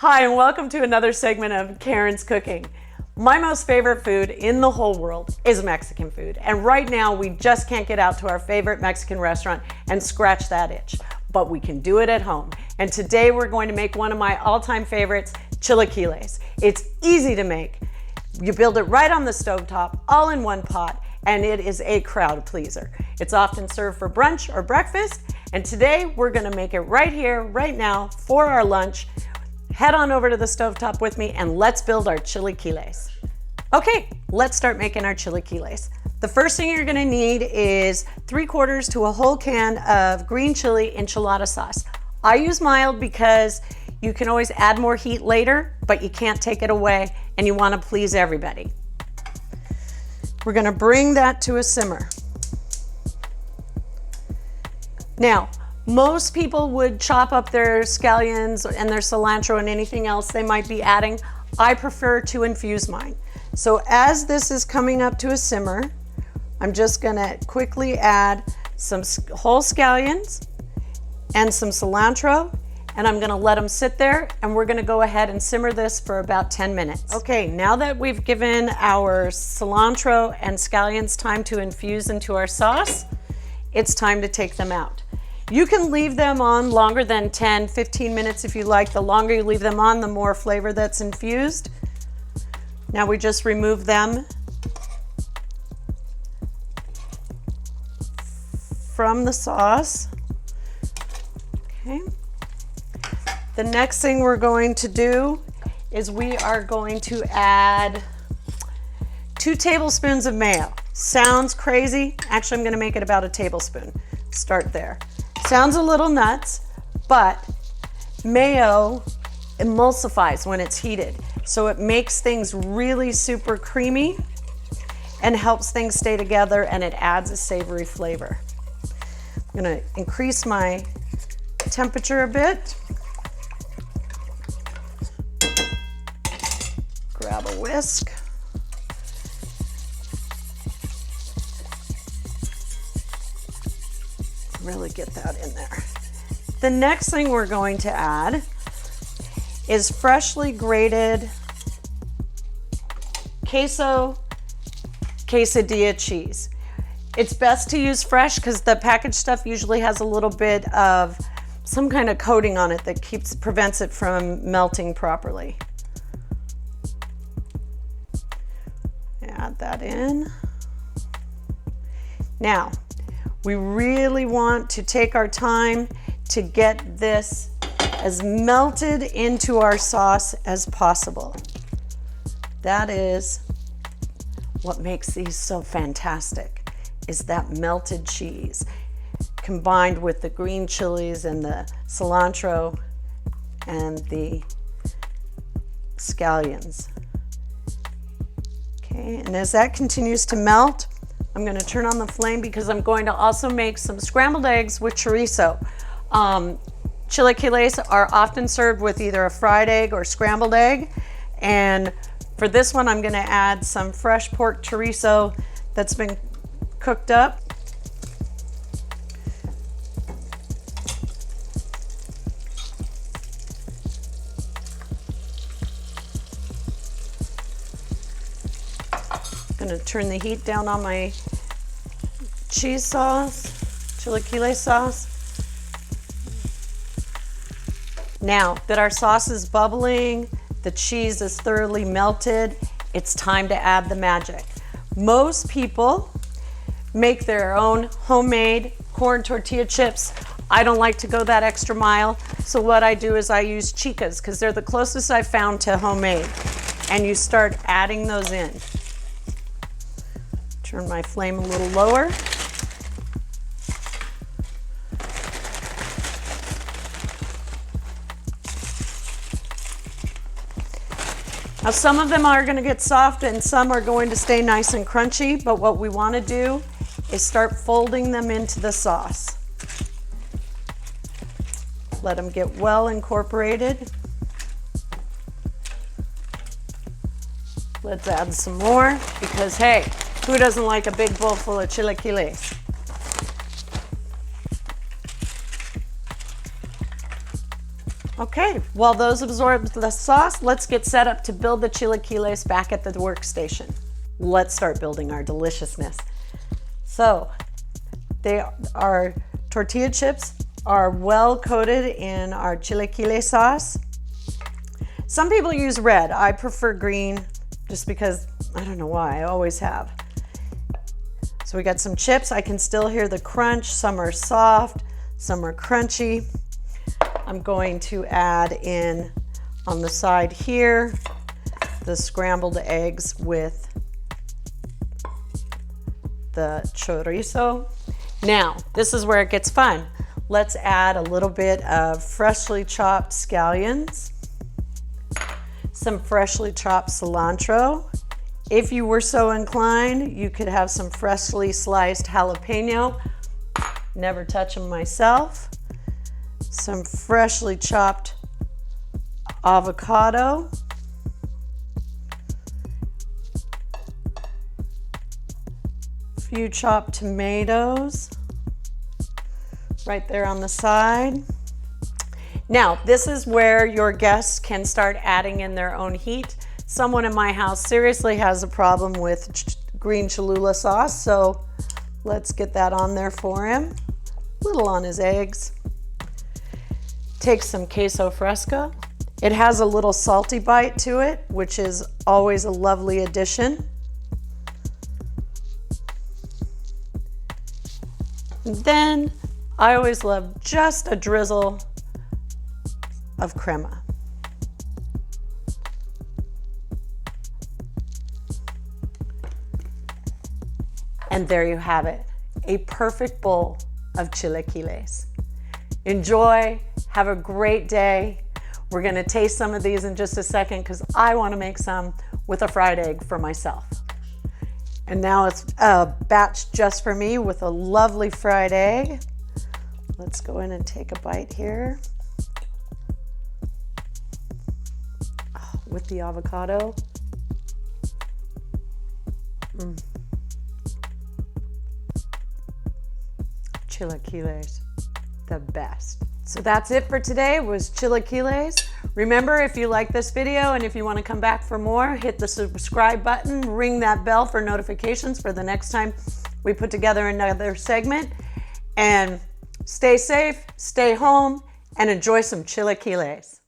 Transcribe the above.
Hi, and welcome to another segment of Caryn's Cooking. My most favorite food in the whole world is Mexican food. And right now, we just can't get out to our favorite Mexican restaurant and scratch that itch, but we can do it at home. And today we're going to make one of my all-time favorites, chilaquiles. It's easy to make. You build it right on the stovetop, all in one pot, and it is a crowd pleaser. It's often served for brunch or breakfast, and today we're gonna make it right here, right now, for our lunch. Head on over to the stovetop with me and let's build our chilaquiles. Okay, let's start making our chilaquiles. The first thing you're gonna need is 3/4 to a whole can of green chili enchilada sauce. I use mild because you can always add more heat later, but you can't take it away and you wanna please everybody. We're gonna bring that to a simmer. Now, most people would chop up their scallions and their cilantro and anything else they might be adding. I prefer to infuse mine. So as this is coming up to a simmer, I'm just gonna quickly add some whole scallions and some cilantro, and I'm gonna let them sit there, and we're gonna go ahead and simmer this for about 10 minutes. Okay, now that we've given our cilantro and scallions time to infuse into our sauce, it's time to take them out. You can leave them on longer than 10, 15 minutes if you like. The longer you leave them on, the more flavor that's infused. Now we just remove them from the sauce. Okay. The next thing we're going to do is we are going to add 2 tablespoons of mayo. Sounds crazy. Actually, I'm gonna make it about a tablespoon. Start there. Sounds a little nuts, but mayo emulsifies when it's heated. So it makes things really super creamy and helps things stay together, and it adds a savory flavor. I'm gonna increase my temperature a bit. Grab a whisk. Really get that in there. The next thing we're going to add is freshly grated queso quesadilla cheese. It's best to use fresh because the packaged stuff usually has a little bit of some kind of coating on it that prevents it from melting properly. Add that in. Now, we really want to take our time to get this as melted into our sauce as possible. That is what makes these so fantastic, is that melted cheese combined with the green chilies and the cilantro and the scallions. Okay, and as that continues to melt, I'm going to turn on the flame because I'm going to also make some scrambled eggs with chorizo. Chilaquiles are often served with either a fried egg or scrambled egg. And for this one, I'm going to add some fresh pork chorizo that's been cooked up. I'm going to turn the heat down on my cheese sauce, chilaquile sauce. Now that our sauce is bubbling, the cheese is thoroughly melted, it's time to add the magic. Most people make their own homemade corn tortilla chips. I don't like to go that extra mile, so what I do is I use Chicas because they're the closest I've found to homemade. And you start adding those in. Turn my flame a little lower. Now some of them are going to get soft and some are going to stay nice and crunchy, but what we want to do is start folding them into the sauce. Let them get well incorporated. Let's add some more because, hey, who doesn't like a big bowl full of chilaquiles? Okay, while those absorb the sauce, let's get set up to build the chilaquiles back at the workstation. Let's start building our deliciousness. So, our tortilla chips are well coated in our chilaquile sauce. Some people use red. I prefer green just because, I don't know why, I always have. So we got some chips. I can still hear the crunch. Some are soft, some are crunchy. I'm going to add in on the side here the scrambled eggs with the chorizo. Now, this is where it gets fun. Let's add a little bit of freshly chopped scallions, some freshly chopped cilantro. If you were so inclined, you could have some freshly sliced jalapeno. Never touch them myself. Some freshly chopped avocado. A few chopped tomatoes right there on the side. Now, this is where your guests can start adding in their own heat. Someone in my house seriously has a problem with green Cholula sauce, so let's get that on there for him. A little on his eggs. Take some queso fresco. It has a little salty bite to it, which is always a lovely addition. And then I always love just a drizzle of crema. And there you have it, a perfect bowl of chilaquiles. Enjoy, have a great day. We're gonna taste some of these in just a second because I wanna make some with a fried egg for myself. And now it's a batch just for me with a lovely fried egg. Let's go in and take a bite here. Oh, with the avocado. Chilaquiles, the best. So that's it for today, was chilaquiles. Remember, if you like this video and if you want to come back for more, hit the subscribe button, ring that bell for notifications for the next time we put together another segment. And stay safe, stay home, and enjoy some chilaquiles.